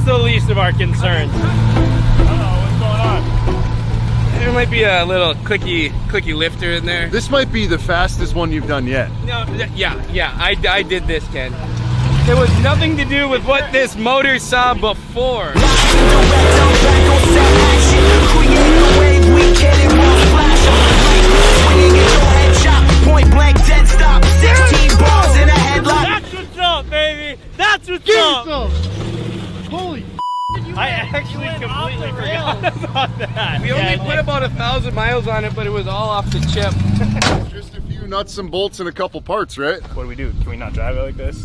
is the least of our concerns. What's going on? There might be a little clicky lifter in there. This might be the fastest one you've done yet. No, yeah, I did this, Ken. It was nothing to do with what this motor saw before. That's what's up, baby. That's what's up. Holy I actually completely forgot about that. We only put about 1,000 miles on it, but it was all off the chip. Just a few nuts and bolts and a couple parts, right? What do? Can we not drive it like this?